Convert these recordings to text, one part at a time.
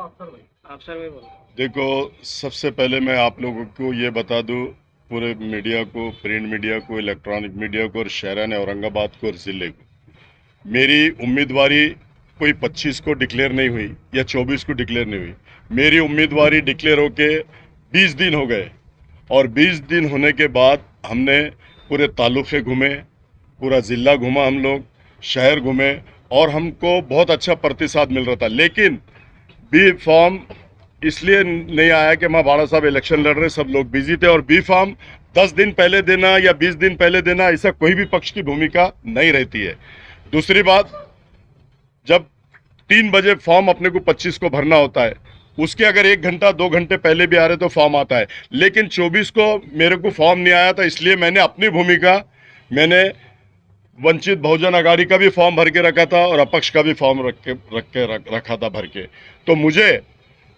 अफसर भाई बोलो। देखो, सबसे पहले मैं आप लोगों को ये बता दूं, पूरे मीडिया को, प्रिंट मीडिया को, इलेक्ट्रॉनिक मीडिया को और शहरान औरंगाबाद को और ज़िले को, मेरी उम्मीदवारी कोई 25 को डिक्लेयर नहीं हुई या 24 को डिक्लेयर नहीं हुई। मेरी उम्मीदवारी डिक्लेयर होके 20 दिन हो गए और 20 दिन होने के बाद हमने पूरे तालुके घूमे, पूरा ज़िला घूमा, हम लोग शहर घूमे और हमको बहुत अच्छा प्रतिसाद मिल रहा था। लेकिन बी फॉर्म इसलिए नहीं आया कि महाबाड़ा साहब इलेक्शन लड़ रहे, सब लोग बिजी थे और बी फॉर्म 10 दिन पहले देना या 20 दिन पहले देना, ऐसा कोई भी पक्ष की भूमिका नहीं रहती है। दूसरी बात, जब 3 बजे फॉर्म अपने को 25 को भरना होता है, उसके अगर 1 घंटा 2 घंटे पहले भी आ रहे तो फॉर्म आता है। लेकिन 24 को मेरे को फॉर्म नहीं आया था, इसलिए मैंने अपनी भूमिका, मैंने वंचित बहुजन अघाड़ी का भी फॉर्म भर के रखा था और अपक्ष का भी फॉर्म रखा था भर के। तो मुझे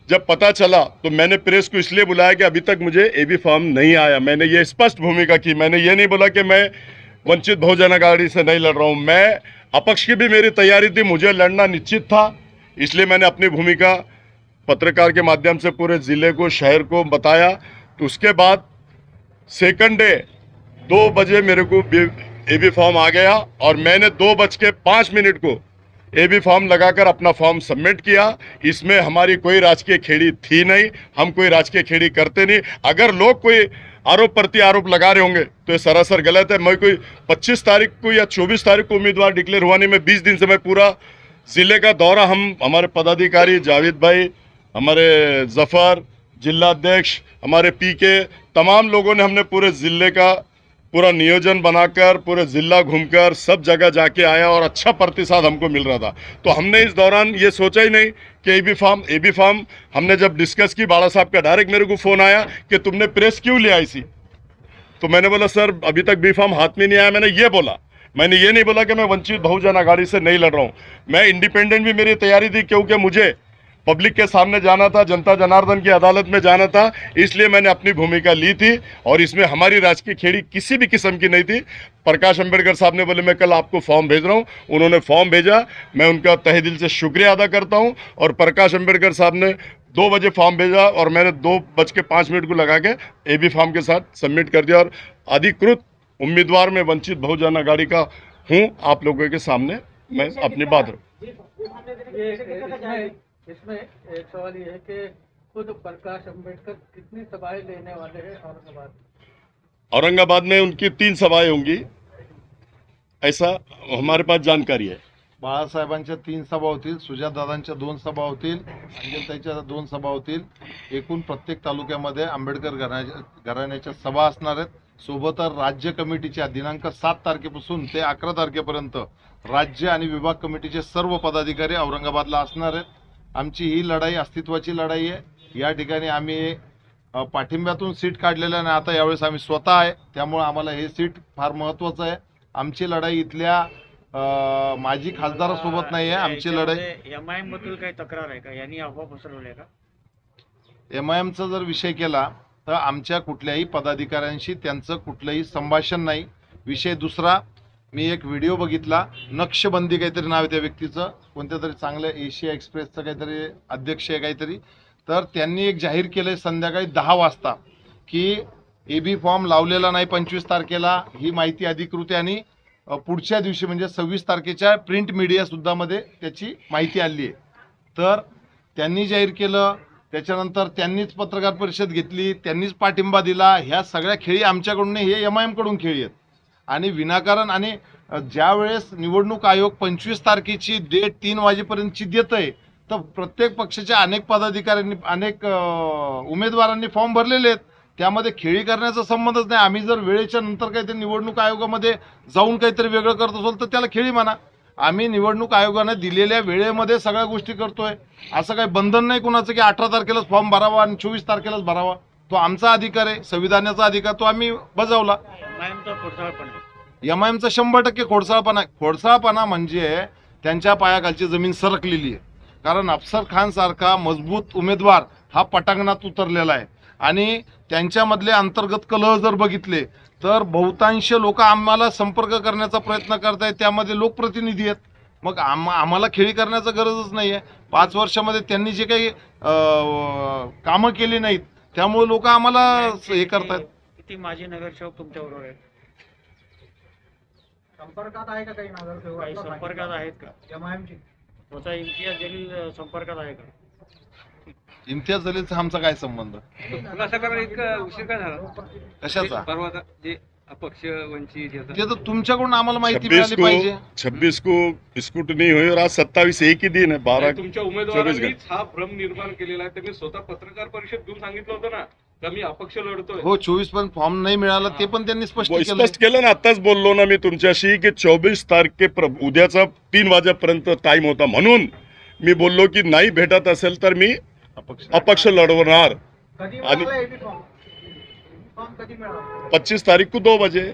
जब पता चला तो मैंने प्रेस को इसलिए बुलाया कि अभी तक मुझे एबी फॉर्म नहीं आया। मैंने ये स्पष्ट भूमिका की, मैंने ये नहीं बोला कि मैं वंचित बहुजन अघाड़ी से नहीं लड़ रहा हूँ। मैं अपक्ष की भी मेरी तैयारी थी, मुझे लड़ना निश्चित था, इसलिए मैंने अपनी भूमिका पत्रकार के माध्यम से पूरे ज़िले को, शहर को बताया। तो उसके बाद सेकंड डे 2 बजे मेरे को एबी फॉर्म आ गया और मैंने 2:05 को एबी फॉर्म लगाकर अपना फॉर्म सबमिट किया। इसमें हमारी कोई राजकीय खेड़ी थी नहीं, हम कोई राजकीय खेड़ी करते नहीं। अगर लोग कोई आरोप प्रति आरोप लगा रहे होंगे तो ये सरासर गलत है। मैं कोई 25 तारीख को या 24 तारीख को उम्मीदवार डिक्लेयर हुआ नहीं। मैं 20 दिन से मैं पूरा जिले का दौरा, हम हमारे पदाधिकारी जावेद भाई, हमारे जफर जिलाध्यक्ष, हमारे पीके, तमाम लोगों ने, हमने पूरे जिले का पूरा नियोजन बनाकर पूरे जिला घूमकर सब जगह जाके आया और अच्छा प्रतिसाद हमको मिल रहा था। तो हमने इस दौरान ये सोचा ही नहीं कि एबी फॉर्म हमने जब डिस्कस की, बाड़ा साहब का डायरेक्ट मेरे को फ़ोन आया कि तुमने प्रेस क्यों ले आई सी। तो मैंने बोला सर अभी तक बी फॉर्म हाथ में नहीं आया। मैंने ये बोला, मैंने ये नहीं बोला कि मैं वंचित बहुजन अघाड़ी से नहीं लड़ रहा हूँ। मैं इंडिपेंडेंट भी मेरी तैयारी थी, क्योंकि मुझे पब्लिक के सामने जाना था, जनता जनार्दन की अदालत में जाना था, इसलिए मैंने अपनी भूमिका ली थी और इसमें हमारी राजकीय खेड़ी किसी भी किस्म की नहीं थी। प्रकाश अंबेडकर साहब ने बोले मैं कल आपको फॉर्म भेज रहा हूँ, उन्होंने फॉर्म भेजा, मैं उनका तहे दिल से शुक्रिया अदा करता हूँ। और प्रकाश अंबेडकर साहब ने 2 बजे फॉर्म भेजा और मैंने 2:05 को लगा के एबी फॉर्म के साथ सबमिट कर दिया और अधिकृत उम्मीदवार में वंचित बहुजन अघाड़ी का हूँ। आप लोगों के सामने मैं अपनी बात रखूँ। इसमें एक सवाल ये है कि खुद प्रकाश अंबेडकर कितनी सभाएं लेने वाले हैं औरंगाबाद में? औरंगाबाद में उनकी 3 सभाएं होंगी, ऐसा हमारे पास जानकारी है। बाळासाहेबांच्या 3 सभा होतील, सुजातदादांच्या 2 सभा होतील, अंजलताईच्या 2 सभा होतील. एकूण प्रत्येक तालुक्यामध्ये आंबेडकर घराण्याच्या सभा असणार आहेत. सोबतच राज्य कमिटीच्या दिनांक 7 तारखेपासून ते 11 तारखेपर्यंत राज्य आणि विभाग कमिटीचे सर्व पदाधिकारी औरंगाबादला असणार आहेत. आमची ही लढाई अस्तित्वाची लढाई आहे. या ठिकाणी आम्ही पाठिंब्यातून सीट काढलेल्या नाही, आता यावेळेस आम्ही स्वतः आहे, त्यामुळे आम्हाला हे सीट फार महत्त्वाचं आहे. आमची लढाई इथल्या माजी खासदारासोबत नाही आहे. आमची लढाई एमआयएम बद्दल काही तक्रार आहे का? यांनी अफवा पसरवल्या का? एमआयएमचा जर विषय केला तर आमच्या कुठल्याही पदाधिकाऱ्यांशी त्यांचं कुठलंही संभाषण नाही. विषय दुसरा, मी एक व्हिडिओ बघितला, नक्षबंदी काहीतरी नाव आहे त्या व्यक्तीचं, कोणत्या तरी चांगल्या एशिया एक्सप्रेसचं काहीतरी अध्यक्ष आहे काहीतरी, तर त्यांनी एक जाहीर केलंय संध्याकाळी 10 वाजता की एबी फॉर्म लावलेला नाही 25 तारखेला. ही माहिती अधिकृत आहे आणि पुढच्या दिवशी म्हणजे 26 तारखेच्या प्रिंट मीडिया सुद्धा मध्ये त्याची माहिती आली आहे. तर त्यांनी जाहीर केलं, त्याच्यानंतर त्यांनीच पत्रकार परिषद घेतली, त्यांनीच पाठिंबा दिला. ह्या सगळ्या खेळी आमच्याकडून नाही, हे एमआयएम कडून खेळी आहेत. आणि विनाकारण, आणि ज्या वेळेस निवडणूक आयोग 25 तारखेची डेट 3 वाजेपर्यंतची देतंय, तर प्रत्येक पक्षाच्या अनेक पदाधिकाऱ्यांनी, अनेक उमेदवारांनी फॉर्म भरलेले आहेत. त्यामध्ये खेळी करण्याचा संबंधच नाही. आम्ही जर वेळेच्या नंतर काहीतरी निवडणूक आयोगामध्ये जाऊन काहीतरी वेगळं करत असेल तर त्याला खेळी म्हणा. आम्ही निवडणूक आयोगाने दिलेल्या वेळेमध्ये सगळ्या गोष्टी करतोय. असं काही बंधन नाही कुणाचं की 18 तारखेलाच फॉर्म भरावा आणि 24 तारखेलाच भरावा. तो आमचा अधिकार आहे, संविधानाचा अधिकार, तो आम्ही बजावला. एमआयएमचा 100% खोडसाळपणा. खोडसाळपणा म्हणजे त्यांच्या पायाखालची जमीन सरकलेली आहे. कारण अफसर खान सारखा मजबूत उमेदवार हा पटांगणात उतरलेला आहे आणि त्यांच्यामधले अंतर्गत कलह जर बघितले तर बहुतांश लोक आम्हाला संपर्क करण्याचा प्रयत्न करतायत, त्यामध्ये लोकप्रतिनिधी आहेत. मग आम्हाला खेळी करण्याचं गरजच नाही आहे. 5 वर्षामध्ये त्यांनी जे काही कामं केली नाहीत त्यामुळे लोक आम्हाला हे करतात. किती माजी नगरसेवक तुमच्या बरोबर आहेत? संपर्कात आहे का काही नगरसेवक? काही संपर्कात आहेत का? एमआयएमची स्वतः इम्तियाज जलील संपर्कात आहे का? इम्तियाज जलीलचा आमचा काय संबंध? खुलासा करायला इतका उशीर का झाला? कशाचा? परवा जे अपक्ष वंचित याचा ते तर तुमच्याकडून आम्हाला माहिती 26 मिळाली पाहिजे. को 26 को स्कूटनी हुई और आज 27 एक ही दिन है. 12 तुमच्या 24 उमेदवारांनीच घंटे. हा भ्रम निर्माण केलेला आहे. त्यांनी स्वतः पत्रकार परिषद घेऊन सांगितलं होतं ना का मी अपक्ष लढतोय. हो 24 पर्यंत फॉर्म नाही मिळाला ते पण त्यांनी स्पष्ट वो केलं. स्पष्ट केलं ना. आताच बोललो ना मी तुमच्याशी की 24 तारखे उद्याचा 3 वाजेपर्यंत टाइम होता म्हणून मी बोललो की नाही भेटत असेल तर मी अपक्ष लढवणार. कधी आणि- मिळाला एबी फॉर्म? फॉर्म कधी मिळाला? 25 तारीख को 2 बजे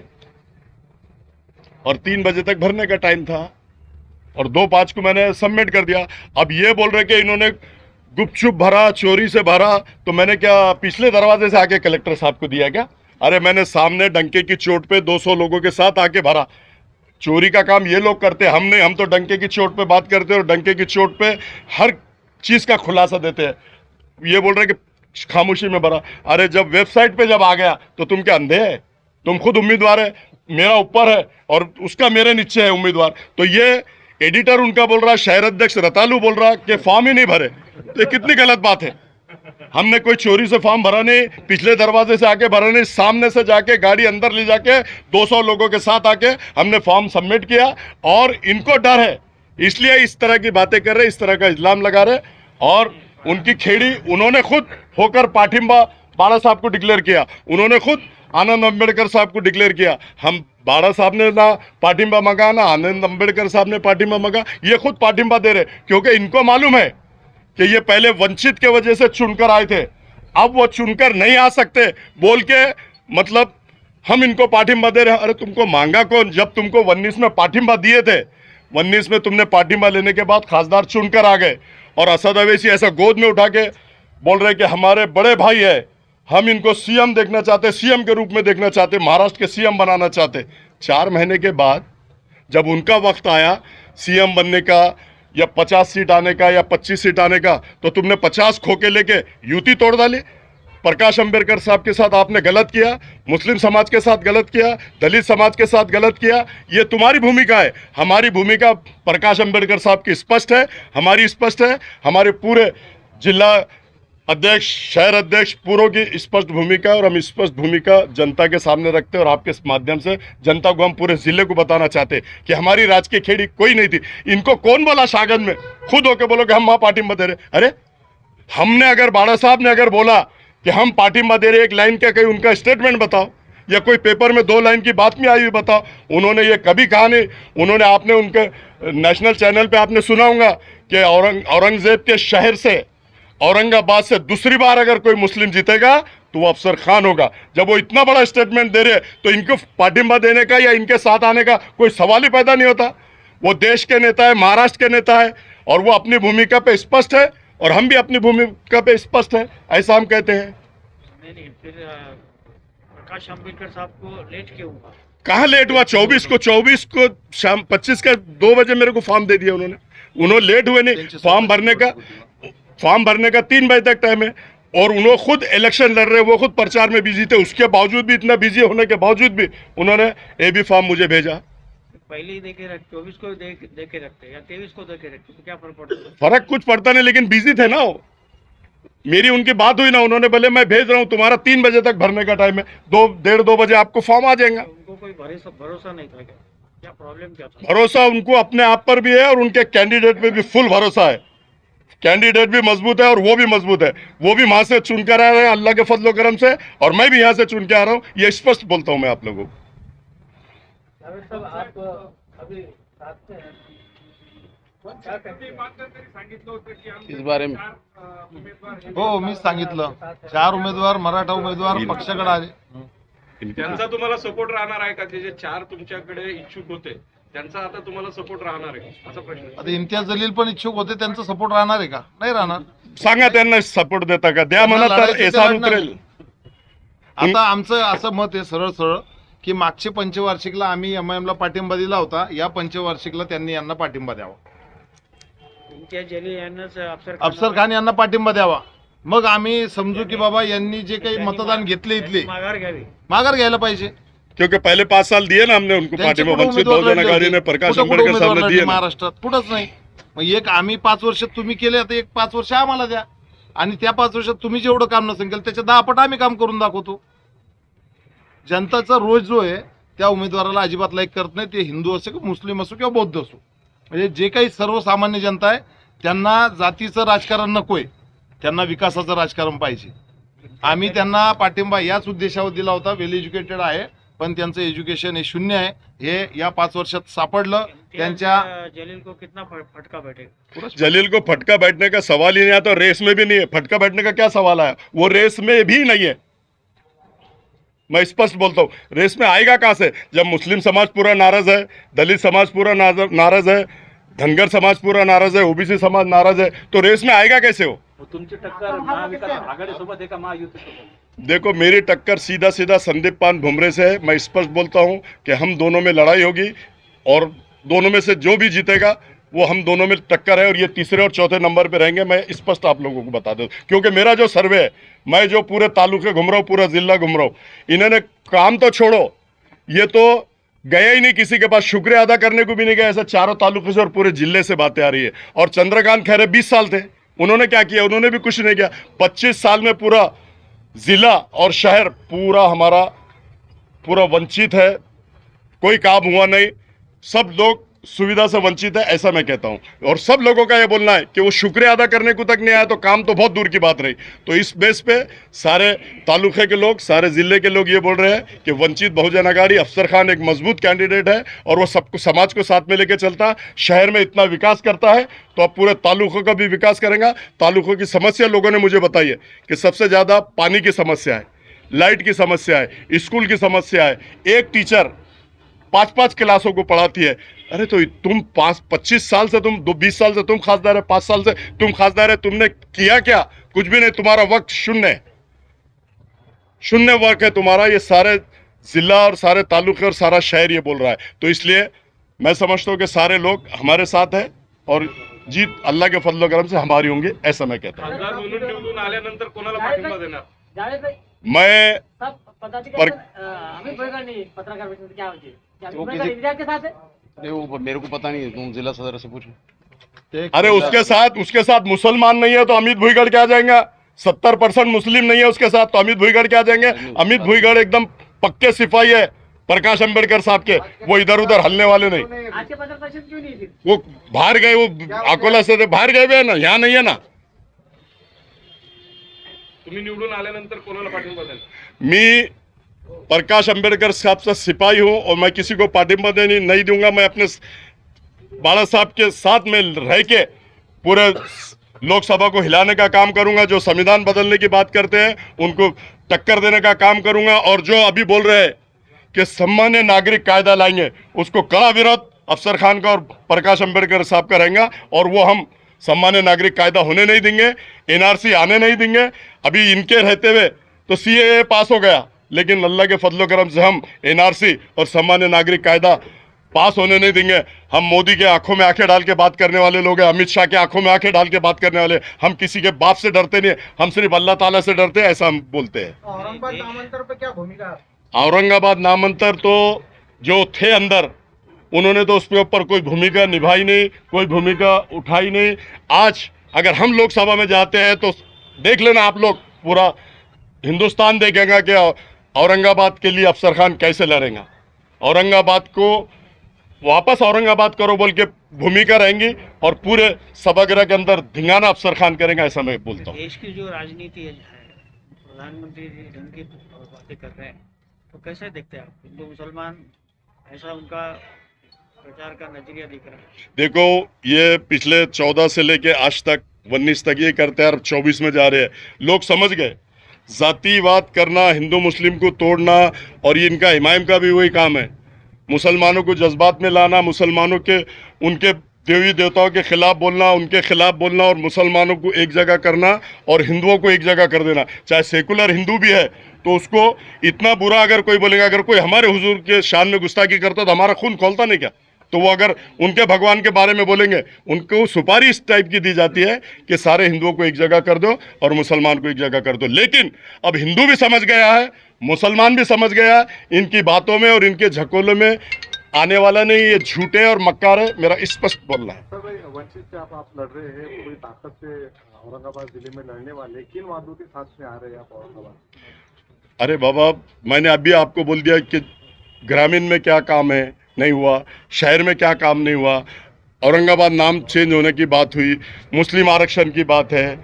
और 3 बजे तक भरने का टाइम था और 2:05 को मैंने सबमिट कर दिया. अब ये बोल रहे कि इन्होंने गुपचुप भरा, चोरी से भरा, तो मैंने क्या पिछले दरवाजे से आके कलेक्टर साहब को दिया क्या? अरे मैंने सामने डंके की चोट पे 200 लोगों के साथ आके भरा. चोरी का काम ये लोग करते, हम तो डंके की चोट पे बात करते हैं और डंके की चोट पे हर चीज का खुलासा देते हैं. ये बोल रहे कि खामोशी में भरा. अरे जब वेबसाइट पे जब आ गया तो तुम क्या अंधे है? तुम खुद उम्मीदवार है, मेरा ऊपर है और उसका मेरे नीचे है उम्मीदवार. तो ये एडिटर उनका बोल रहा, शहर अध्यक्ष रतालू बोल रहा कि फॉर्म ही नहीं भरे. तो ये कितनी गलत बात है. हमने कोई चोरी से फॉर्म भरा नहीं, पिछले दरवाजे से आके भरा नहीं, सामने से जाके गाड़ी अंदर ले जाके 200 लोगों के साथ आके हमने फॉर्म सबमिट किया. और इनको डर है इसलिए इस तरह की बातें कर रहे, इस तरह का इल्जाम लगा रहे. और उनकी खेड़ी उन्होंने खुद होकर पाठिंबा बाड़ा साहब को डिक्लेयर किया. उन्होंने खुद आनंद अम्बेडकर साहब को डिक्लेयर किया. हम बाड़ा साहब ने ना पाठिंबा मांगा ना आनंद अम्बेडकर साहब ने पाठिंबा मांगा. ये खुद पाठिंबा दे रहे क्योंकि इनको मालूम है कि ये पहले वंचित के वजह से चुनकर आए थे. अब वो चुनकर नहीं आ सकते बोल के मतलब हम इनको पाठिंबा दे रहे हैं. अरे तुमको मांगा कौन? जब तुमको 19 में पाठिंबा दिए थे, 19 में तुमने पाठिंबा लेने के बाद खासदार चुनकर आ गए और असद अवैसी ऐसा गोद में उठा के बोल रहे कि हमारे बड़े भाई है, हम इनको सीएम देखना चाहते, सीएम के रूप में देखना चाहते, महाराष्ट्र के सीएम बनाना चाहते. 4 महीने के बाद जब उनका वक्त आया सीएम बनने का या 50 सीट आने का या 25 सीट आने का, तो तुमने 50 खोके लेके युति तोड़ डाली. प्रकाश अंबेडकर साहब के साथ आपने गलत किया, मुस्लिम समाज के साथ गलत किया, दलित समाज के साथ गलत किया. ये तुम्हारी भूमिका है. हमारी भूमिका प्रकाश अंबेडकर साहब की स्पष्ट है, हमारी स्पष्ट है. हमारे पूरे जिला अध्यक्ष, शहर अध्यक्ष पूरों की स्पष्ट भूमिका है और हम स्पष्ट भूमिका जनता के सामने रखते हैं और आपके माध्यम से जनता को हम पूरे जिले को बताना चाहते हैं कि हमारी राजकीय खेड़ी कोई नहीं थी. इनको कौन बोला शागन में? खुद होके बोलो कि हम वहाँ पार्टिंबा दे रहे. अरे हमने अगर बाड़ा साहब ने अगर बोला कि हम पार्टिंबा दे रहे, एक लाइन का कहीं उनका स्टेटमेंट बताओ या कोई पेपर में 2 लाइन की बात में आई हुई बताओ. उन्होंने ये कभी कहा नहीं. उन्होंने आपने उनके नेशनल चैनल पे आपने सुना होगा कि औरंगजेब के शहर से औरंगाबाद से दूसरी बार अगर कोई मुस्लिम जीतेगा तो वो अफसर खान होगा. जब वो इतना बड़ा स्टेटमेंट दे रहे तो इनको पार्टिंबा देने का या इनके साथ आने का कोई सवाल ही पैदा नहीं होता. वो देश के नेता है, महाराष्ट्र के नेता है और वो अपनी भूमिका पे स्पष्ट है और हम भी अपनी भूमिका पे स्पष्ट है, ऐसा हम कहते हैं. नहीं फिर प्रकाश अम्बेडकर साहब को लेट क्यों हुआ? कहाँ लेट हुआ? 24 को शाम 25 का 2 बजे मेरे को फॉर्म दे दिया उन्होंने लेट हुए नहीं. फॉर्म भरने का 3 बजे तक टाइम है और उन्होंने खुद इलेक्शन लड़ रहे, वो खुद प्रचार में बिजी थे. उसके बावजूद भी, इतना बिजी होने के बावजूद भी उन्होंने एबी फॉर्म मुझे भेजा. पहले ही देके रख, 24 को दे के रखते या 23 को दे के रखते तो क्या फर्क पड़ता है? फर्क कुछ पड़ता नहीं, लेकिन बिजी थे ना वो. मेरी उनकी बात हुई ना, उन्होंने बोले मैं भेज रहा हूँ, तुम्हारा 3 बजे तक भरने का टाइम है, 2 बजे आपको फॉर्म आ जाएगा. उनको कोई भरोसा नहीं था क्या प्रॉब्लम क्या था? भरोसा उनको अपने आप पर भी है और उनके कैंडिडेट पे भी फुल भरोसा है. कैंडिडेट भी मजबूत है और वो भी मजबूत है. वो भी वहां से चुन कर आ रहे हैं अल्लाह के फजलो करम से और मैं भी यहाँ से चुन के आ रहा हूँ. ये स्पष्ट बोलता हूँ मैं आप लोगों को. जावेद साहब, आप अभी साथ में हैं. क्या कहते हैं? सांगितलं होतं की आमचे इस बारे में 4 उमेदवार हे. हो मी सांगितलं 4 उमेदवार मराठा उमेदवार पक्षाकडे आले. त्यांचा तुम्हाला सपोर्ट राहणार आहे का? ते जे 4 तुमच्याकडे इच्छुक होते त्यांचा आता तुम्हाला सपोर्ट राहणार आहे असा प्रश्न. आता इम्तियाज जलील पण इच्छुक होते, त्यांचा सपोर्ट राहणार आहे का? नाही राहणार. सांगा त्यांना सपोर्ट देता का? द्या म्हणा तर लढायचं ते एसा लढणार. उतरेल. आता आमचं असं मत आहे सरळ सरळ की मागच्या पंचवार्षिकला आम्ही MIM ला पाठिंबा दिला होता, या पंचवार्षिकला त्यांनी यांना पाठिंबा द्यावा, इम्तियाज जलील यांनाच अफसर खान यांना पाठिंबा द्यावा. मग आम्ही समजू की बाबा यांनी जे काही मतदान घेतले इथले माघार घ्यावी. माघार घ्यायला पाहिजे. क्योंकि पहले 5 साल दिए ना हमने उनको त्यांचे पार्टी में, कुठं वंचित उमेदवार बहुजन लढले आघाड़ी ने होते? प्रकाश कुठं आंबेडकर उमेदवार साहब ने लढले दिए ना. महाराष्ट्रात? कुठंच नाही. मग एक आम्ही 5 वर्ष तुम्ही केले, आता एक 5 वर्ष आम्हाला द्या, आणि त्या 5 वर्षात तुम्ही जेवढं काम नसेल केलं त्याच्या 10 पट आम्ही काम करून दाखवतो. जनताचा रोज जो आहे त्या उमेदवाराला अजिबात लाईक करत नाही, ते हिंदू असो किंवा मुस्लिम असो किंवा बौद्ध असो. म्हणजे जे काही सर्वसामान्य जनता आहे त्यांना जातीचं राजकारण नकोय, त्यांना विकासाचं राजकारण पाहिजे. आम्ही त्यांना पाठिंबा याच उद्देशावर दिला होता. वेल एज्युकेटेड आहे, पण त्यांचं एज्युकेशन हे शून्य आहे. हे या 5 वर्षात सापडलं. त्यांच्या जलील को कितना फटका बैठेगा? जलील को फटका बैठने का सवाल ही नहीं आता, रेस में भी नहीं है. फटका बैठने का क्या सवाल आया? वो रेस में भी नहीं है. मैं स्पष्ट बोलता हूँ, रेस में आएगा कहाँ से? जब मुस्लिम समाज पूरा नाराज है, दलित समाज पूरा नाराज है, धनगर समाज पूरा नाराज है, OBC समाज नाराज है, तो रेस में आएगा कैसे वो? तुमची टक्कर महाविकास आघाडीसोबत आहे का महायुतीसोबत? देखो, मेरी टक्कर सीधा सीधा संदीप पान भुमरे से है. मैं स्पष्ट बोलता हूँ कि हम दोनों में लड़ाई होगी और दोनों में से जो भी जीतेगा वो हम दोनों में टक्कर है, और ये तीसरे और चौथे नंबर पे रहेंगे. मैं स्पष्ट आप लोगों को बता दूं, क्योंकि मेरा जो सर्वे है, मैं जो पूरे तालुके घूम रहा हूँ, पूरा जिला घूम रहा हूँ, इन्होंने काम तो छोड़ो, ये तो गया ही नहीं किसी के पास, शुक्रिया अदा करने को भी नहीं गया. ऐसा चारों तालुके से और पूरे जिले से बातें आ रही है. और चंद्रकांत खैरे 20 साल थे, उन्होंने क्या किया? उन्होंने भी कुछ नहीं किया. 25 साल में पूरा जिला और शहर पूरा हमारा पूरा वंचित है, कोई काम हुआ नहीं, सब लोग सुविधा से वंचित है, ऐसा मैं कहता हूं. और सब लोगों का ये बोलना है कि वो शुक्रिया अदा करने को तक नहीं आया तो काम तो बहुत दूर की बात रही. तो इस बेस पे सारे तालुके के लोग, सारे जिले के लोग ये बोल रहे हैं कि वंचित बहुजन आघाड़ी, अफसर खान एक मजबूत कैंडिडेट है और वो सबको, समाज को साथ में लेके चलता है, शहर में इतना विकास करता है, तो अब पूरे तालुकों का भी विकास करेगा. तालुकों की समस्या लोगों ने मुझे बताई है कि सबसे ज़्यादा पानी की समस्या है, लाइट की समस्या है, स्कूल की समस्या है. एक टीचर 5-5 क्लासों को पढ़ाती है. अरे तो तुम 25 साल से, तुम 20 साल से तुम खासदार है, 5 साल से तुम खासदार है, तुमने किया क्या? कुछ भी नहीं. तुम्हारा वक्त शून्य है, शून्य वक्त है तुम्हारा. ये सारे जिला और सारे तालुके और सारा शहर ये बोल रहा है. तो इसलिए मैं समझता हूँ कि सारे लोग हमारे साथ हैं और जीत अल्लाह के फजल करम से हमारी होंगी, ऐसा मैं कहता हूँ. खासदार म्हणून निवडून आल्यानंतर कोणाला पाठिंबा देणार? मैं अमित भुईगळ पत्रकार परिषद क्या होती है? इंडिया के साथ है? अरे वो मेरे को पता नहीं है, तुम जिला सदर से पूछो. अरे उसके साथ मुसलमान नहीं है तो अमित भुईगढ़ क्या जाएगा? 70% मुस्लिम नहीं है उसके साथ, तो अमित भुईगढ़ क्या जाएंगे? अमित भुईगढ़ एकदम पक्के सिपाही है प्रकाश अंबेडकर साहब के, वो इधर उधर हलने वाले नहीं. आज के पत्रकार परिषद क्यों नहीं थी? वो बाहर गए, वो अकोला से थे, बाहर गए हुए हैं ना, यहाँ नहीं है ना. तुम्ही निवडून आल्यानंतर कोणाला पाठिंबा देणार? मी प्रकाश अंबेडकर साहब का सिपाही हूँ और मैं किसी को पाठिंबा देने नहीं दूंगा. मैं अपने बाला साहब के साथ में रह के पूरे लोकसभा को हिलाने का काम करूंगा. जो संविधान बदलने की बात करते हैं उनको टक्कर देने का काम करूंगा. और जो अभी बोल रहे हैं कि सामान्य नागरिक कायदा लाएंगे, उसको कड़ा विरोध अफसर खान का और प्रकाश अंबेडकर साहब का रहेगा. और वो हम सामान्य नागरिक कायदा होने नहीं देंगे, NRC आने नहीं देंगे. अभी इनके रहते हुए तो CAA पास हो गया, लेकिन अल्लाह के फजलो करम से हम NRC और सामान्य नागरिक कायदा पास होने नहीं देंगे. हम मोदी के आंखों में आंखें डाल के बात करने वाले लोग हैं, अमित शाह के आंखों में आंखें डाल के बात करने वाले. हम किसी के बाप से डरते नहीं, हम सिर्फ अल्लाह ताला से डरते हैं, ऐसा हम बोलते हैं. औरंगाबाद नामांतर पे क्या भूमिका? औरंगाबाद नामांतर तो जो थे अंदर, उन्होंने तो उसके ऊपर कोई भूमिका निभाई नहीं, कोई भूमिका उठाई नहीं. आज अगर हम लोकसभा में जाते हैं तो देख लेना आप लोग, पूरा हिंदुस्तान देखेगा कि औरंगाबाद के लिए अफसर खान कैसे लड़ेगा. औरंगाबाद को वापस औरंगाबाद करो बोल के भूमिका रहेंगी और पूरे सभागृह के अंदर धिंगाना अफसर खान करेगा, ऐसा मैं बोलता हूँ. देश की जो राजनीति है, प्रधानमंत्री जी ढंग की बातें कर रहे हैं, तो कैसे देखते हैं आप? हिंदू मुसलमान, ऐसा उनका प्रचार का नजरिया दिख रहा है. देखो, ये पिछले 14 से लेके आज तक 19 तक ये करते हैं और 24 में जा रहे हैं. लोग समझ गए जातिवाद करना, हिंदू मुस्लिम को तोड़ना, और ये इनका इमाम का भी वही काम है, मुसलमानों को जज्बात में लाना, मुसलमानों के उनके देवी देवताओं के खिलाफ बोलना, उनके खिलाफ बोलना और मुसलमानों को एक जगह करना और हिंदुओं को एक जगह कर देना, चाहे सेकुलर हिंदू भी है तो उसको इतना बुरा अगर कोई बोलेगा, अगर कोई हमारे हुजूर के शान में गुस्ताखी करता तो हमारा खून खौलता नहीं क्या? तो वो अगर उनके भगवान के बारे में बोलेंगे, उनको सुपारी इस टाइप की दी जाती है कि सारे हिंदुओं को एक जगह कर दो और मुसलमान को एक जगह कर दो। लेकिन अब हिंदू भी समझ गया है, मुसलमान भी समझ गया है, इनकी बातों में और इनके झकोलों में आने वाला नहीं, ये झूठे और मक्कार है, मेरा स्पष्ट बोलना है। सर भाई, वंचित से आप लड़ रहे हैं, पूरी ताकत से औरंगाबाद जिले में लड़ने वाले, किन वादों के साथ में आ रहे हैं आप औरंगाबाद? अरे बाबा, मैंने अभी आपको बोल दिया कि ग्रामीण में क्या काम है, नहीं हुआ, शहर में क्या काम नहीं हुआ, औरंगाबाद नाम चेंज होने की बात हुई, मुस्लिम आरक्षण की बात है,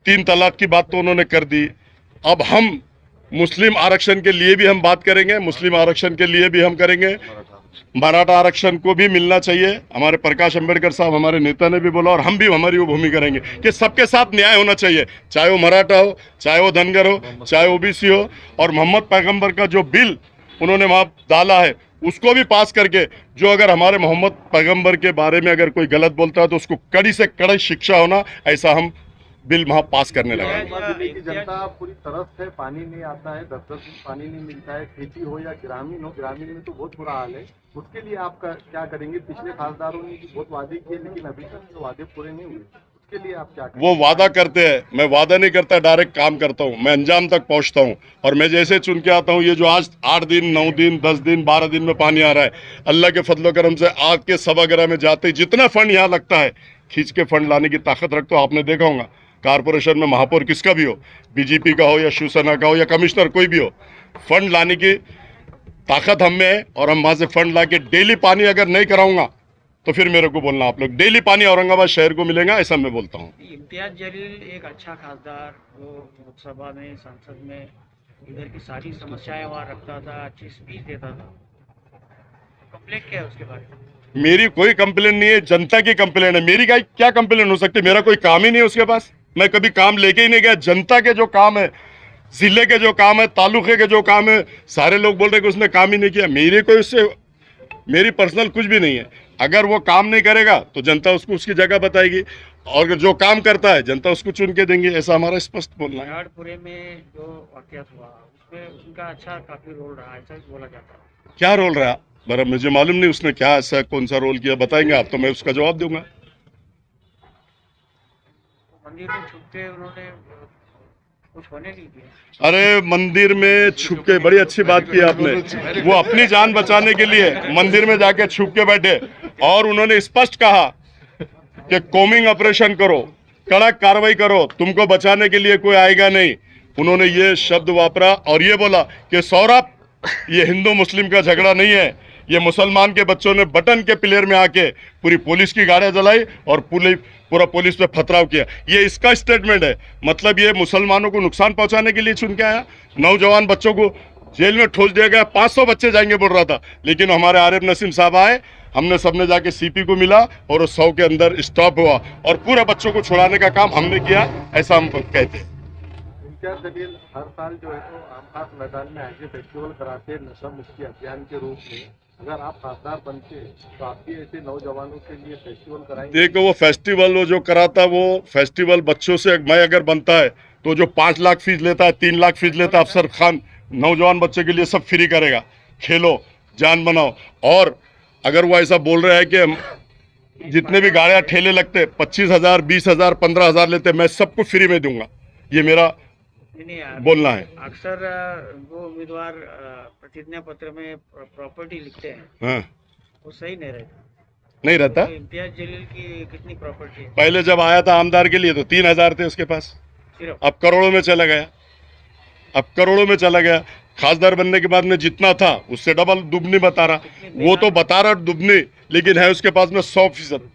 3 तलाक की बात तो उन्होंने कर दी। अब हम मुस्लिम आरक्षण के लिए भी हम बात करेंगे, मुस्लिम आरक्षण के लिए भी हम करेंगे, मराठा आरक्षण को भी मिलना चाहिए। हमारे प्रकाश अंबेडकर साहब, हमारे नेता ने भी बोला और हम भी हमारी वो भूमि करेंगे कि सबके साथ न्याय होना चाहिए, चाहे वो मराठा हो, चाहे वो धनगर हो, चाहे ओबीसी हो। और मोहम्मद पैगंबर का जो बिल उन्होंने वहाँ डाला है उसको भी पास करके, जो अगर हमारे मोहम्मद पैगंबर के बारे में अगर कोई गलत बोलता है तो उसको कड़ी से कड़ी शिक्षा होना, ऐसा हम बिल वहाँ पास करने लगा। जिले की जनता पूरी तरफ है, पानी नहीं आता है, 10-10 दिन पानी नहीं मिलता है, खेती हो या ग्रामीण हो, ग्रामीण में तो बहुत बुरा हाल है। उसके लिए आप क्या करेंगे? पिछले खासदारों ने बहुत वादे किए लेकिन अभी तक तो वादे पूरे नहीं हुए, उसके लिए आप क्या करेंगे? वो वादा करते हैं, मैं वादा नहीं करता, डायरेक्ट काम करता हूँ, मैं अंजाम तक पहुँचता हूँ। और मैं जैसे चुन के आता हूँ, ये जो आज 8 दिन 9 दिन 10 दिन 12 दिन में पानी आ रहा है, अल्लाह के फजलो करम से आग के सभागृह में जाते ही जितना फंड यहाँ लगता है, खींच के फंड लाने की ताकत रखता हूँ। आपने देखा होगा कारपोरेशन में महापौर किसका भी हो, बीजेपी का हो या शिवसेना का हो या कमिश्नर कोई भी हो, फंड लाने की ताकत हम में है और हम वहाँ से फंड ला के डेली पानी अगर नहीं कराऊंगा तो फिर मेरे को बोलना, आप लोग डेली पानी औरंगाबाद शहर को मिलेगा, ऐसा मैं बोलता हूँ। इम्तियाज जलील एक अच्छा खासदार, जो लोकसभा में संसद में इधर की सारी समस्याएं वहाँ रखता था, अच्छी स्पीच देता था, कंप्लेंट क्या है उसके बारे में? मेरी कोई कंप्लेन नहीं है, जनता की कंप्लेन है। मेरी क्या कंप्लेन हो सकती है? मेरा कोई काम ही नहीं है उसके पास, मैं कभी काम लेके ही नहीं गया। जनता के जो काम है, जिले के जो काम है, तालुके के जो काम है, सारे लोग बोल रहे कि उसने काम ही नहीं किया। मेरी कोई उससे मेरी पर्सनल कुछ भी नहीं है। अगर वो काम नहीं करेगा तो जनता उसको उसकी जगह बताएगी, और जो काम करता है जनता उसको चुन के देंगे, ऐसा हमारा स्पष्ट बोलना है। बयाड़पुरे में जो वाकयात हुआ उसमें उनका अच्छा काफी रोल रहा, ऐसा बोला जाता है। क्या रोल रहा बरा, मुझे मालूम नहीं उसने क्या ऐसा कौन सा रोल किया, बताएंगे आप तो मैं उसका जवाब दूंगा। मंदिर में छुप के उन्होंने कुछ होने नहीं दिया। अरे मंदिर में छुप के, बड़ी अच्छी बात की आपने। वो अपनी जान बचाने के लिए मंदिर में जाके छुप के बैठे और उन्होंने स्पष्ट कहा कि कॉमिंग ऑपरेशन करो, कड़क कार्रवाई करो, तुमको बचाने के लिए कोई आएगा नहीं। उन्होंने ये शब्द वापरा और ये बोला कि सौरभ, ये हिंदू मुस्लिम का झगड़ा नहीं है, ये मुसलमान के बच्चों ने बटन के प्लेयर में आके पूरी पुलिस की गाड़ियां जलाई और पूरा पुलिस पे पथराव किया। ये इसका स्टेटमेंट है। मतलब ये मुसलमानों को नुकसान पहुंचाने के लिए चुन के आया। नौजवान बच्चों को जेल में ठोस दिया गया, 500 बच्चे जाएंगे बोल रहा था, लेकिन हमारे आरिफ नसीम साहब आए, हमने सबने जाके सीपी को मिला और उस 100 के अंदर स्टॉप हुआ और पूरे बच्चों को छुड़ाने का काम हमने किया, ऐसा हम कहते हैं। इम्तियाज जलील हर साल जो है तो आमखास मैदान में ऐसे फेस्टिवल कराते हैं नशा मुक्ति अभियान के रूप में। अगर आप खासदार बनते तो आप भी ऐसे नौजवानों के लिए फेस्टिवल कराएंगे? देखो, वो फेस्टिवल वो जो कराता, वो फेस्टिवल बच्चों से, मैं अगर बनता है तो जो 5 लाख फीस लेता है, 3 लाख फीस लेता है अफसर खान, नौजवान बच्चे के लिए सब फ्री करेगा। खेलो, जान बनाओ। और अगर वो ऐसा बोल रहा है कि जितने भी गाड़ियाँ ठेले लगते 25,000 20,000 15,000 लेते, मैं सबको फ्री में दूंगा, ये मेरा नहीं यार, बोलना है। अक्सर वो उम्मीदवार प्रतिज्ञा पत्र में प्रॉपर्टी लिखते हैं, हाँ, वो सही नहीं रहता। नहीं रहता। तो इम्तियाज जलील की कितनी प्रॉपर्टी है? पहले जब आया था आमदार के लिए तो 3,000 थे उसके पास, सिर्फ अब करोड़ों में चला गया, अब करोड़ों में चला गया। खासदार बनने के बाद में जितना था उससे डबल दुगनी बता रहा। वो तो बता रहा दुगनी, लेकिन है उसके पास में 100%।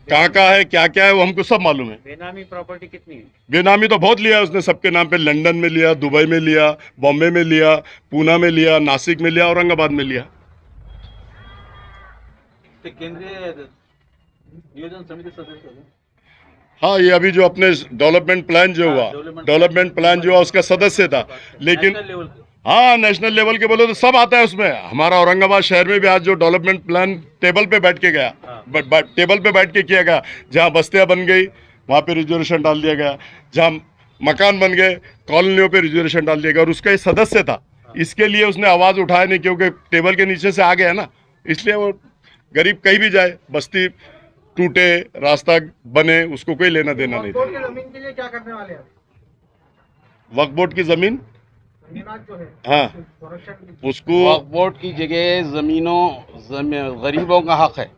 कहाँ कहाँ है, क्या क्या है, वो हमको सब मालूम है। बेनामी प्रॉपर्टी कितनी है? बेनामी तो बहुत लिया है उसने, सबके नाम पे। लंदन में लिया, दुबई में लिया, बॉम्बे में लिया, पूना में लिया, नासिक में लिया, औरंगाबाद में लिया। केंद्रीय नियोजन समिति सदस्य। हाँ, ये अभी जो अपने डेवलपमेंट प्लान जो हुआ, डेवलपमेंट प्लान जो हुआ उसका सदस्य था, लेकिन हाँ, नेशनल लेवल के बोलो तो सब आता है उसमें। हमारा औरंगाबाद शहर में भी आज जो डेवलपमेंट प्लान टेबल पे बैठ के गया, टेबल पे बैठ के किया गया, जहाँ बस्तियाँ बन गई वहाँ पे रिजर्वेशन डाल दिया गया, जहाँ मकान बन गए कॉलोनियों पे रिजर्वेशन डाल दिया गया, और उसका एक सदस्य था, इसके लिए उसने आवाज उठाया नहीं, क्योंकि टेबल के नीचे से आ गया ना, इसलिए वो गरीब कहीं भी जाए, बस्ती टूटे रास्ता बने, उसको कोई लेना देना नहीं था। जमीन के लिए क्या करने वाले हैं? वक्फ बोर्ड की जमीन, जो है हाँ, उसको वक्फ बोर्ड की जगह गरीबों का हक है।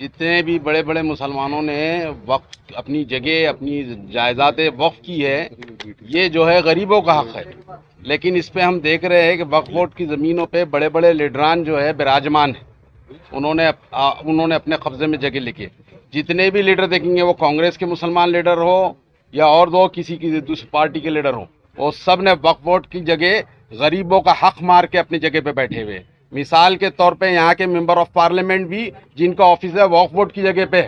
जितने भी बड़े बड़े मुसलमानों ने वक्फ अपनी जगह अपनी जायदाद वक्फ की है, ये जो है गरीबों का हक है। लेकिन इस पे हम देख रहे हैं कि वक्फ बोर्ड की ज़मीनों पे बड़े बड़े लीडरान जो है विराजमान है, उन्होंने अपने कब्जे में जगह लेके। जितने भी लीडर देखेंगे, वो कांग्रेस के मुसलमान लीडर हो या और दो किसी की दूसरी पार्टी के लीडर हो, वो सब ने वक्फ बोर्ड की जगह गरीबों का हक मार के अपनी जगह पे बैठे हुए। मिसाल के तौर पे यहाँ के मेंबर ऑफ पार्लियामेंट भी जिनका ऑफिस है वक्फ बोर्ड की जगह पे,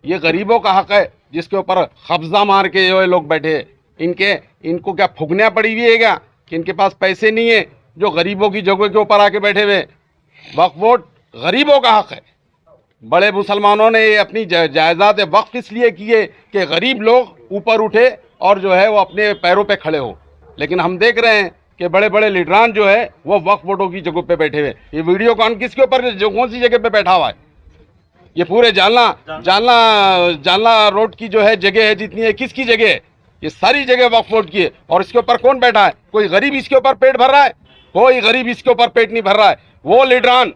ये गरीबों का हक है जिसके ऊपर कब्जा मार के जो है लोग बैठे। इनको क्या फुगनियाँ पड़ी हुई है क्या कि इनके पास पैसे नहीं है जो गरीबों की जगह के ऊपर आके बैठे हुए? वक्फ बोर्ड गरीबों का हक है। बड़े मुसलमानों ने अपनी जायदाद वक्फ इसलिए किए कि गरीब लोग ऊपर उठे और जो है वो अपने पैरों पे खड़े हो। लेकिन हम देख रहे हैं कि बड़े बड़े लीडरान जो है वो वक्फ बोर्डों की जगह पे बैठे हुए। ये वीडियो कौन किसके ऊपर जो कौन सी जगह पे बैठा हुआ है? ये पूरे जालना रोड की जो है जगह है जितनी है, किसकी जगह है? ये सारी जगह वक्फ बोर्ड की है। और इसके ऊपर कौन बैठा है? कोई गरीब इसके ऊपर पेट भर रहा है? कोई गरीब इसके ऊपर पेट नहीं भर रहा है। वो लीडरान,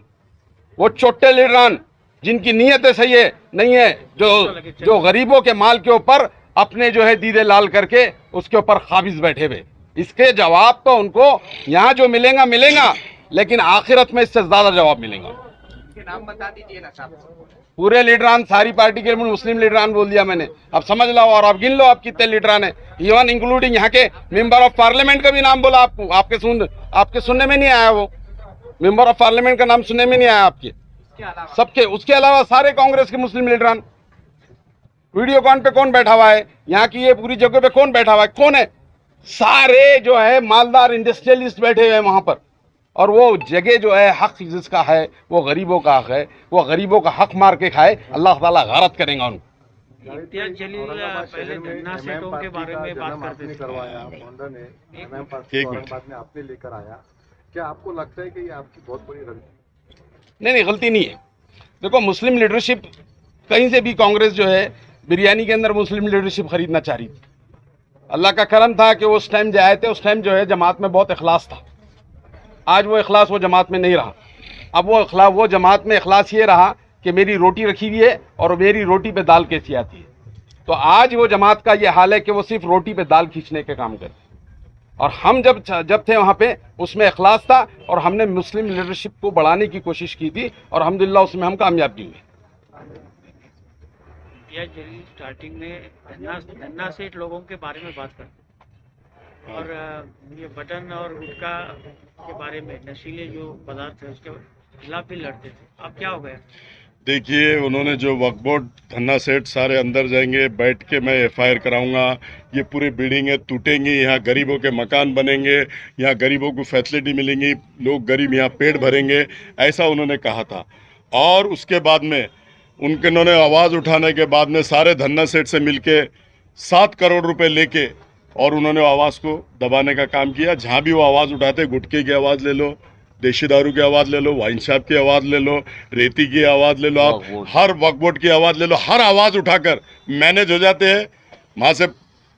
वो छोटे लीडरान जिनकी नीयतें सही है नहीं है, जो गरीबों के माल के ऊपर अपने जो है दीदे लाल करके उसके ऊपर काबिज बैठे हुए। इसके जवाब तो उनको यहाँ जो मिलेगा, लेकिन आखिरत में इससे ज्यादा जवाब मिलेगा। नाम बता दीजिए ना साहब। पूरे लीडरान, सारी पार्टी के मुस्लिम लीडरान बोल दिया मैंने, अब समझ लो और अब गिन लो आप कितने लीडरान है, इवन इंक्लूडिंग यहाँ के मेंबर ऑफ पार्लियामेंट का भी नाम बोला आपको। आपके सुनने में नहीं आया? वो मेंबर ऑफ पार्लियामेंट का नाम सुनने में नहीं आया आपके सबके? उसके अलावा सारे कांग्रेस के मुस्लिम लीडरान। वीडियोकॉन पे कौन बैठा हुआ है? यहाँ की ये पूरी जगह पे कौन बैठा हुआ है? कौन है? सारे जो है मालदार इंडस्ट्रियलिस्ट बैठे हुए हैं वहां पर। और वो जगह जो है हक जिसका है वो गरीबों का हक है, वो गरीबों का हक मार के खाए, अल्लाह ताला गारत करेगा उनको। इम्तियाज जलील पहले धन्ना सेठों के बारे में बात करते थे। करवाया फाउंडर ने, औरंगाबाद में आपने लेकर आया, क्या आपको लगता है कि ये आपकी बहुत बड़ी गलती? नहीं, गलती नहीं है। देखो, मुस्लिम लीडरशिप कहीं से भी, कांग्रेस जो है बिरयानी के अंदर मुस्लिम लीडरशिप खरीदना चाह रही थी। अल्लाह का करम था कि उस टाइम जो आए थे, उस टाइम जो है जमात में बहुत इखलास था। आज वो इखलास वो जमात में नहीं रहा। अब वो जमात में इखलास ये रहा कि मेरी रोटी रखी हुई है और मेरी रोटी पे दाल कैसी आती है। तो आज वो जमात का ये हाल है कि वो सिर्फ रोटी पे दाल खींचने के काम करते। और हम जब थे वहाँ पे, उसमें इखलास था और हमने मुस्लिम लीडरशिप को बढ़ाने की कोशिश की थी और अल्हम्दुलिल्लाह उसमें हम कामयाब भी हुए। जलील स्टार्टिंग में धन्ना सेठ लोगों के बारे में बात करते और ये बटन और गुटखा के बारे में, नशीले जो पदार्थ है उसके खिलाफ भी लड़ते थे। अब क्या हो गया? देखिए, उन्होंने जो वक्फ बोर्ड धन्ना सेठ सारे अंदर जाएंगे, बैठ के मैं एफआईआर कराऊंगा, ये पूरी बिल्डिंगें टूटेंगी, यहाँ गरीबों के मकान बनेंगे, यहाँ गरीबों को फैसिलिटी मिलेंगी, लोग गरीब यहाँ पेट भरेंगे, ऐसा उन्होंने कहा था। और उसके बाद में उन्होंने आवाज़ उठाने के बाद में सारे धन्ना सेठ से मिलके 7 करोड़ रुपए लेके और उन्होंने आवाज़ को दबाने का काम किया। जहाँ भी वो आवाज़ उठाते, गुटखे की आवाज़ ले लो, देशी दारू की आवाज़ ले लो, वाइन शॉप की आवाज़ ले लो, रेती की आवाज़ ले लो, आप हर वक्फ बोर्ड की आवाज़ ले लो, हर आवाज़ उठाकर मैनेज हो जाते हैं, वहाँ से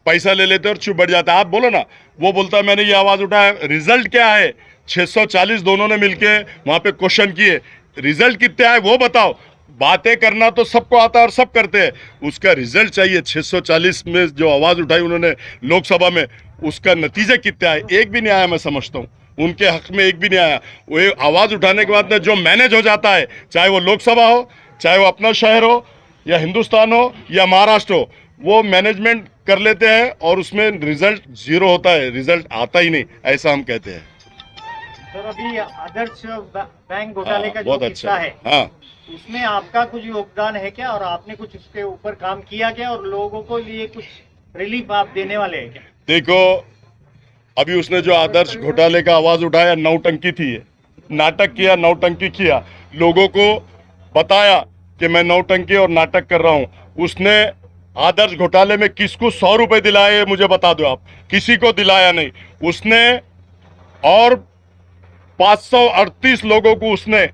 पैसा ले लेते और चुप बैठ जाता है। आप बोलो ना, वो बोलता है मैंने ये आवाज़ उठाया, रिजल्ट क्या है? 640 दोनों ने मिलके वहाँ पे क्वेश्चन किए, रिजल्ट कितने आए वो बताओ। बातें करना तो सबको आता है और सब करते हैं, उसका रिजल्ट चाहिए। 640 में जो आवाज़ उठाई उन्होंने लोकसभा में, उसका नतीजा कितना आया? एक भी नहीं आया। मैं समझता हूँ उनके हक में एक भी नहीं आया। वो आवाज़ उठाने के बाद में जो मैनेज हो जाता है, चाहे वो लोकसभा हो, चाहे वो अपना शहर हो या हिंदुस्तान हो या महाराष्ट्र हो, वो मैनेजमेंट कर लेते हैं और उसमें रिजल्ट 0 होता है, रिजल्ट आता ही नहीं, ऐसा हम कहते हैं। सर, अभी आदर्श बैंक घोटाले का जो बहुत किस्सा अच्छा है, हाँ, उसमें आपका कुछ योगदान है क्या? और आपने कुछ उसके ऊपर काम किया क्या? और लोगों को लिए कुछ रिलीफ आप देने वाले हैं क्या? देखो, अभी उसने जो आदर्श घोटाले का आवाज उठाया, नौटंकी थी ये, नाटक किया, नौटंकी किया, लोगों को बताया कि मैं नौटंकी और नाटक कर रहा हूं। उसने आदर्श घोटाले में किसको 100 रुपए दिलाए मुझे बता दो आप, किसी को दिलाया नहीं उसने, और 538 लोगों को उसने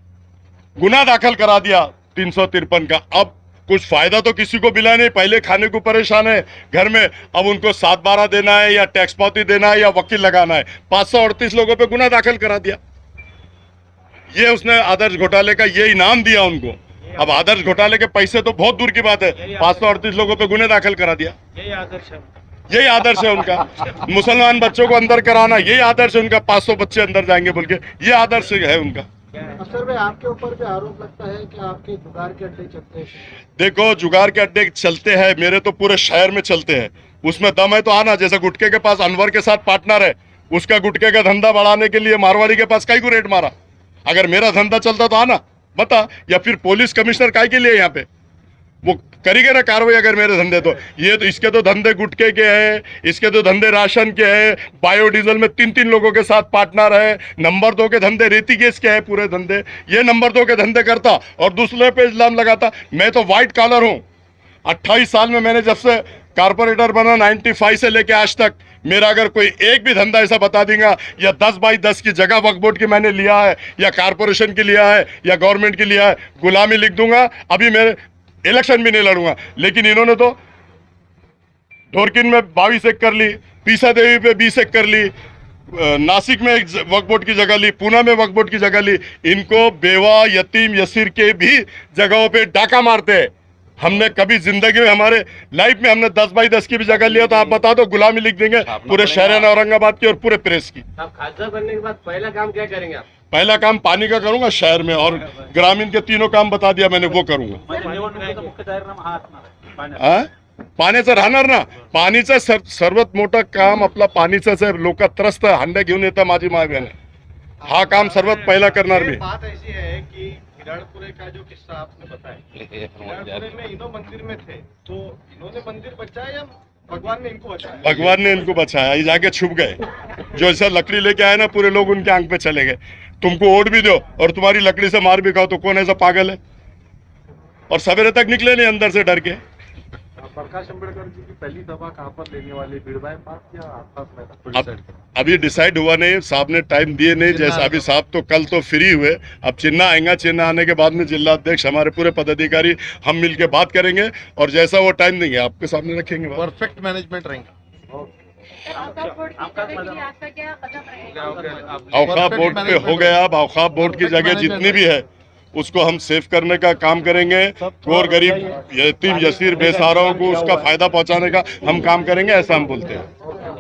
गुना दाखिल करा दिया 353 का। अब कुछ फायदा तो किसी को मिला नहीं, पहले खाने को परेशान है घर में, अब उनको 7/12 देना है या टैक्स पावती देना है या वकील लगाना है। 538 लोगों पे गुना दाखिल करा दिया। ये उसने आदर्श घोटाले का ये इनाम दिया उनको। अब आदर्श घोटाले के पैसे तो बहुत दूर की बात है, 538 लोगों पे गुने दाखिल करा दिया। यही आदर्श है, यही आदर्श है उनका। मुसलमान बच्चों को अंदर कराना, यही आदर्श है उनका। 500 बच्चे अंदर जाएंगे बोल के, ये आदर्श है उनका। अफसर भाई, आपके ऊपर भी आरोप लगता है कि आपके जुगाड़ के अड्डे चलते हैं। देखो, जुगाड़ के अड्डे चलते हैं, मेरे तो पूरे शहर में चलते हैं। उसमें दम है तो आना। जैसे गुटके के पास अनवर के साथ पार्टनर है, उसका गुटके का धंधा बढ़ाने के लिए मारवाड़ी के पास काई को रेट मारा। अगर मेरा धंधा चलता तो आना बता, या फिर पुलिस कमिश्नर काई के लिए यहाँ पे वो करेंगे ना कार्रवाई अगर मेरे धंधे। तो ये तो इसके तो धंधे गुटके के हैं, इसके तो धंधे राशन के हैं, बायोडीजल में 3-3 लोगों के साथ पार्टनर है, नंबर 2 के धंधे रेती गैस के हैं पूरे धंधे। ये नंबर 2 के धंधे करता और दूसरे पे इल्जाम लगाता। मैं तो व्हाइट कॉलर हूँ। 28 साल में मैंने जब से कारपोरेटर बना 95 से लेके आज तक, मेरा अगर कोई एक भी धंधा ऐसा बता देगा या 10/10 की जगह वक्फ बोर्ड की मैंने लिया है या कारपोरेशन की लिया है या गवर्नमेंट की लिया है, गुलामी लिख दूंगा। अभी मेरे इलेक्शन भी नहीं लड़ूंगा। लेकिन इन्होंने तो ढोरकिन में 22 एक कर ली, पीसा देवी पे 20 एक कर ली, नासिक में एक वक्फ बोर्ड की जगह ली, पूना में वक्फ बोर्ड की जगह ली। इनको बेवा, यतीम, यसीर के भी जगहों पे डाका मारते हैं। हमने कभी जिंदगी में, हमारे लाइफ में हमने 10/10 की भी जगह लिया तो आप बता दो, गुलामी लिख देंगे पूरे शहर औरंगाबाद की और पूरे प्रेस की। आप खासदार बनने के बाद पहला काम क्या करेंगे आप? पहला काम पानी का करूंगा शहर में, और ग्रामीण के 3 काम बता दिया मैंने, वो करूंगा। पाण्याचं राहणार ना, पाणीचं सर्वात मोठं काम आपला पाणीचंच आहे। लोक त्रस्त हंडे घेऊन येतं माझी माय बहन, हा काम सर्वात पहिला करणार मी। बात ऐसी है कि हिराड़पुरे का जो किस्सा आपने बताया, हिराड़पुरे में इनो मंदिर में थे, तो इन्होंने मंदिर बचाया या भगवान ने इनको बचाया? भगवान ने इनको बचाया। ये जाके छुप गए। जो ऐसा लकड़ी लेके आए ना, पूरे लोग उनके आंख पे चले गए। तुमको वोट भी दो और तुम्हारी लकड़ी से मार भी खाओ तो कौन ऐसा पागल है? और सवेरे तक निकले नहीं अंदर से डर के। प्रकाश अंबेडकर जी की पहली सभा कहाँ पर लेने वाले, भीड़ बाईपास या आसपास में? अभी डिसाइड हुआ नहीं, साहब ने टाइम दिए नहीं। जैसा अभी साहब तो कल तो फ्री हुए, अब चिन्ह आएगा, चिन्ह आने के बाद में जिला अध्यक्ष, हमारे पूरे पदाधिकारी, हम मिलके बात करेंगे और जैसा वो टाइम देंगे आपके सामने रखेंगे। परफेक्ट मैनेजमेंट रहेगा। औखाफ बोर्ड पे हो गया। अब औखाफ बोर्ड की जगह जितनी भी है उसको हम सेव करने का काम करेंगे। और गरीब, यतीम, यसीर, बेसहाराओं को उसका फायदा पहुंचाने का हम काम करेंगे, ऐसा हम बोलते हैं।